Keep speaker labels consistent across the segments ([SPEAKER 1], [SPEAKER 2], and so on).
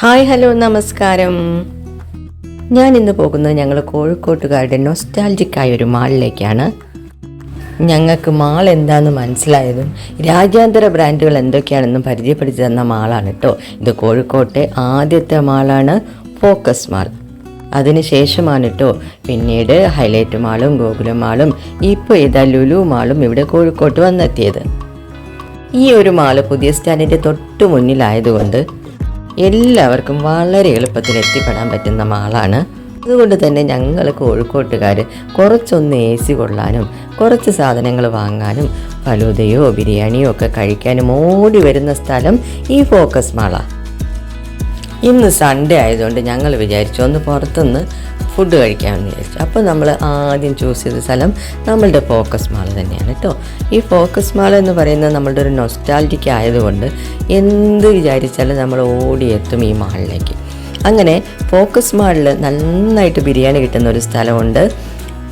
[SPEAKER 1] Hi hello നമസ്കാരം. ഞാൻ ഇന്ന് പോകുന്നത് ഞങ്ങൾ കോഴിക്കോട്ടുകാരുടെ നൊസ്റ്റാൾജിക്കായ ഒരു മാളിലേക്കാണ്. ഞങ്ങൾക്ക് മാൾ എന്താണെന്ന് മനസ്സിലായതും രാജ്യാന്തര ബ്രാൻഡുകൾ എന്തൊക്കെയാണെന്നും പരിചയപ്പെടുത്തി തന്ന മാളാണ് കേട്ടോ. ഇത് കോഴിക്കോട്ടെ ആദ്യത്തെ മാളാണ് ഫോക്കസ് മാൾ. അതിനുശേഷമാണ് കേട്ടോ പിന്നീട് ഹൈലൈറ്റ് മാളും ഗോകുലം മാളും ഇപ്പോൾ ഇതാ ലുലു മാളും ഇവിടെ കോഴിക്കോട്ട് വന്നെത്തിയത്. ഈ ഒരു മാള് പുതിയ സ്റ്റാൻഡിൻ്റെ തൊട്ട് മുന്നിലായതുകൊണ്ട് എല്ലാവർക്കും വളരെ എളുപ്പത്തിൽ എത്തിപ്പെടാൻ പറ്റുന്ന മാളാണ്. അതുകൊണ്ട് തന്നെ ഞങ്ങൾ കോഴിക്കോട്ടുകാർ കുറച്ചൊന്ന് AC കൊള്ളാനും കുറച്ച് സാധനങ്ങൾ വാങ്ങാനും ഫലൂദയോ ബിരിയാണിയോ ഒക്കെ കഴിക്കാനും ഓടി വരുന്ന സ്ഥലം ഈ ഫോക്കസ് മാളാണ്. ഇന്ന് സൺഡേ ആയതുകൊണ്ട് ഞങ്ങൾ വിചാരിച്ചു ഒന്ന് പുറത്തുനിന്ന് ഫുഡ് കഴിക്കാമെന്ന് വിചാരിച്ചു. അപ്പോൾ നമ്മൾ ആദ്യം ചൂസ് ചെയ്ത സ്ഥലം നമ്മളുടെ ഫോക്കസ് മാൾ തന്നെയാണ് കേട്ടോ. ഈ ഫോക്കസ് മാൾ എന്ന് പറയുന്നത് നമ്മളുടെ ഒരു നൊസ്റ്റാൾജിക് ആയതുകൊണ്ട് എന്ത് വിചാരിച്ചാലും നമ്മൾ ഓടിയെത്തും ഈ മാളിലേക്ക്. അങ്ങനെ ഫോക്കസ് മാളിൽ നന്നായിട്ട് ബിരിയാണി കിട്ടുന്ന ഒരു സ്ഥലമുണ്ട്.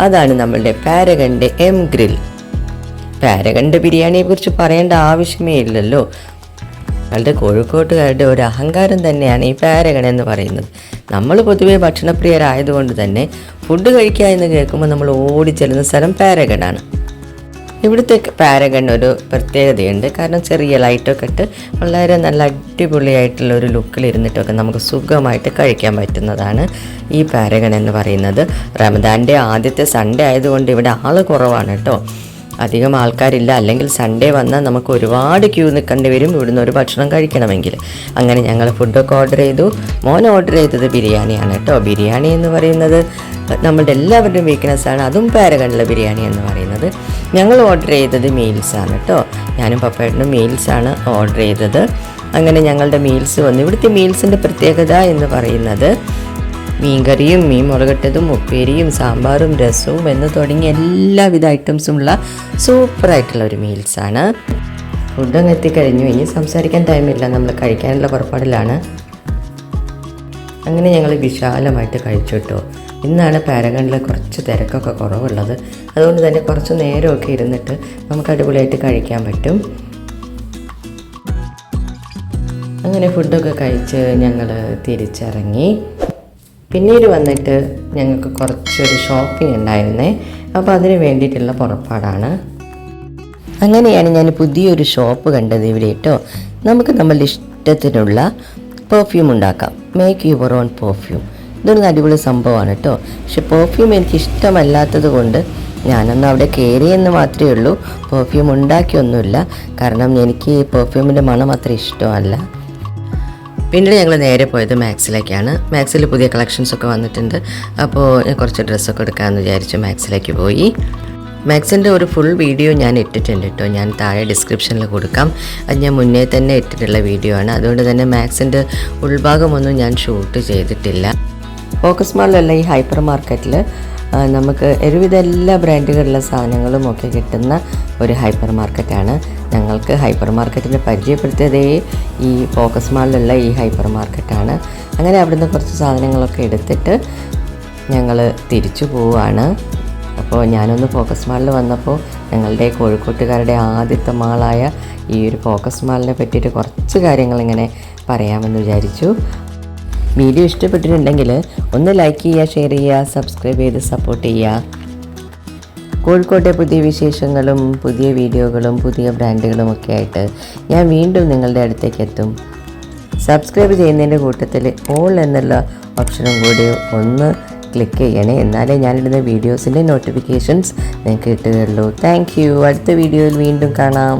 [SPEAKER 1] അതാണ് നമ്മളുടെ പാരഗണിൻ്റെ M Grill. പാരഗണിൻ്റെ ബിരിയാണിയെക്കുറിച്ച് പറയേണ്ട ആവശ്യമേ ഇല്ലല്ലോ. ഞങ്ങളുടെ കോഴിക്കോട്ടുകാരുടെ ഒരു അഹങ്കാരം തന്നെയാണ് ഈ പാരഗൺ എന്ന് പറയുന്നത്. നമ്മൾ പൊതുവെ ഭക്ഷണപ്രിയരായതുകൊണ്ട് തന്നെ ഫുഡ് കഴിക്കുക എന്ന് കേൾക്കുമ്പോൾ നമ്മൾ ഓടിച്ചെല്ലുന്ന സ്ഥലം പാരഗണാണ്. ഇവിടുത്തെ പാരഗൺ ഒരു പ്രത്യേകതയുണ്ട്. കാരണം ചെറിയ ലൈറ്റൊക്കെ ഇട്ട് വളരെ നല്ല അടിപൊളിയായിട്ടുള്ള ഒരു ലുക്കിലിരുന്നിട്ടൊക്കെ നമുക്ക് സുഖമായിട്ട് കഴിക്കാൻ പറ്റുന്നതാണ് ഈ പാരഗൺ എന്ന് പറയുന്നത്. റമദാൻ്റെ ആദ്യത്തെ സൺഡേ ആയതുകൊണ്ട് ഇവിടെ ആൾ കുറവാണ് കേട്ടോ. അധികം ആൾക്കാരില്ല. അല്ലെങ്കിൽ സൺഡേ വന്നാൽ നമുക്ക് ഒരുപാട് ക്യൂ നിൽക്കേണ്ടി വരും ഇവിടുന്ന് ഒരു ഭക്ഷണം കഴിക്കണമെങ്കിൽ. അങ്ങനെ ഞങ്ങൾ ഫുഡൊക്കെ ഓർഡർ ചെയ്തു. മോൻ ഓർഡർ ചെയ്തത് ബിരിയാണിയാണ് കേട്ടോ. ബിരിയാണി എന്ന് പറയുന്നത് നമ്മളുടെ എല്ലാവരുടെയും വീക്ക്നെസ്സാണ്. അതും പാരഗണിലെ ബിരിയാണി എന്ന് പറയുന്നത്. ഞങ്ങൾ ഓർഡർ ചെയ്തത് മീൽസാണ് കേട്ടോ. ഞാനും പപ്പേട്ടനും മീൽസാണ് ഓർഡർ ചെയ്തത്. അങ്ങനെ ഞങ്ങളുടെ മീൽസ് വന്നു. ഇവിടുത്തെ മീൽസിൻ്റെ പ്രത്യേകത എന്ന് പറയുന്നത് മീൻകറിയും മീൻ മുളകിട്ടതും ഉപ്പേരിയും സാമ്പാറും രസവും എന്ന് തുടങ്ങിയ എല്ലാവിധ ഐറ്റംസുമുള്ള സൂപ്പറായിട്ടുള്ള ഒരു മീൽസാണ്. ഫുഡൊക്കെ എത്തിക്കഴിഞ്ഞു. ഇനി സംസാരിക്കാൻ ടൈമില്ല, നമ്മൾ കഴിക്കാനുള്ള പുറപ്പാടിലാണ്. അങ്ങനെ ഞങ്ങൾ വിശാലമായിട്ട് കഴിച്ചു കേട്ടോ. ഇന്നാണ് പാരഗണിൽ കുറച്ച് തിരക്കൊക്കെ കുറവുള്ളത്. അതുകൊണ്ട് തന്നെ കുറച്ച് നേരമൊക്കെ ഇരുന്നിട്ട് നമുക്ക് അടിപൊളിയായിട്ട് കഴിക്കാൻ പറ്റും. അങ്ങനെ ഫുഡൊക്കെ കഴിച്ച് ഞങ്ങൾ തിരിച്ചിറങ്ങി. പിന്നീട് വന്നിട്ട് ഞങ്ങൾക്ക് കുറച്ചൊരു ഷോപ്പിംഗ് ഉണ്ടായിരുന്നേ. അപ്പോൾ അതിന് വേണ്ടിയിട്ടുള്ള പുറപ്പാടാണ്. അങ്ങനെയാണ് ഞാൻ പുതിയൊരു ഷോപ്പ് കണ്ടത് ഇവിടെ കേട്ടോ. നമുക്ക് നമ്മളുടെ ഇഷ്ടത്തിനുള്ള പെർഫ്യൂം ഉണ്ടാക്കാം. Make your own perfume. ഇതൊരു അടിപൊളി സംഭവമാണ് കേട്ടോ. പക്ഷെ പെർഫ്യൂം എനിക്ക് ഇഷ്ടമല്ലാത്തത് കൊണ്ട് ഞാനൊന്നും അവിടെ കയറിയെന്ന് മാത്രമേ ഉള്ളൂ. പെർഫ്യൂം ഉണ്ടാക്കിയൊന്നുമില്ല. കാരണം എനിക്ക് പെർഫ്യൂമിൻ്റെ മണം അത്ര ഇഷ്ടമല്ല. പിന്നീട് ഞങ്ങൾ നേരെ പോയത് മാക്സിലേക്കാണ്. മാക്സിൽ പുതിയ കളക്ഷൻസൊക്കെ വന്നിട്ടുണ്ട്. അപ്പോൾ കുറച്ച് ഡ്രസ്സൊക്കെ എടുക്കാമെന്ന് വിചാരിച്ചു മാക്സിലേക്ക് പോയി. മാക്സിൻ്റെ ഒരു ഫുൾ വീഡിയോ ഞാൻ ഇട്ടിട്ടുണ്ട് കേട്ടോ. ഞാൻ താഴെ ഡിസ്ക്രിപ്ഷനിൽ കൊടുക്കാം. അത് ഞാൻ മുന്നേ തന്നെ ഇട്ടിട്ടുള്ള വീഡിയോ ആണ്. അതുകൊണ്ട് തന്നെ മാക്സിൻ്റെ ഉൾഭാഗമൊന്നും ഞാൻ ഷൂട്ട് ചെയ്തിട്ടില്ല. ഫോക്കസ് മാളിലുള്ള ഈ ഹൈപ്പർ മാർക്കറ്റിൽ നമുക്ക് ഒരുവിധ എല്ലാ ബ്രാൻഡുകളിലുള്ള സാധനങ്ങളും ഒക്കെ കിട്ടുന്ന ഒരു ഹൈപ്പർ മാർക്കറ്റാണ്. ഞങ്ങൾക്ക് ഹൈപ്പർ മാർക്കറ്റിനെ പരിചയപ്പെടുത്തിയതേ ഈ ഫോക്കസ് മാളിലുള്ള ഈ ഹൈപ്പർ മാർക്കറ്റാണ്. അങ്ങനെ അവിടുന്ന് കുറച്ച് സാധനങ്ങളൊക്കെ എടുത്തിട്ട് ഞങ്ങൾ തിരിച്ചു പോവുകയാണ്. അപ്പോൾ ഞാനൊന്ന് ഫോക്കസ് മാളിൽ വന്നപ്പോൾ ഞങ്ങളുടെ കോഴിക്കോട്ടുകാരുടെ ആദ്യത്തെ മാളായ ഈ ഒരു ഫോക്കസ് മാളിനെ പറ്റിയിട്ട് കുറച്ച് കാര്യങ്ങളിങ്ങനെ പറയാമെന്ന് വിചാരിച്ചു. വീഡിയോ ഇഷ്ടപ്പെട്ടിട്ടുണ്ടെങ്കിൽ ഒന്ന് ലൈക്ക് ചെയ്യുക, ഷെയർ ചെയ്യുക, സബ്സ്ക്രൈബ് ചെയ്ത് സപ്പോർട്ട് ചെയ്യുക. കോഴിക്കോട്ടെ പുതിയ വിശേഷങ്ങളും പുതിയ വീഡിയോകളും പുതിയ ബ്രാൻഡുകളും ഒക്കെ ആയിട്ട് ഞാൻ വീണ്ടും നിങ്ങളുടെ അടുത്തേക്ക് എത്തും. സബ്സ്ക്രൈബ് ചെയ്യുന്നതിൻ്റെ കൂട്ടത്തിൽ ഓൾ എന്നുള്ള ഓപ്ഷനും കൂടി ഒന്ന് ക്ലിക്ക് ചെയ്യണേ. എന്നാലേ ഞാനിടുന്ന വീഡിയോസിൻ്റെ നോട്ടിഫിക്കേഷൻസ് നിങ്ങൾക്ക് കിട്ടുകയുള്ളൂ. Thank you. അടുത്ത വീഡിയോയിൽ വീണ്ടും കാണാം.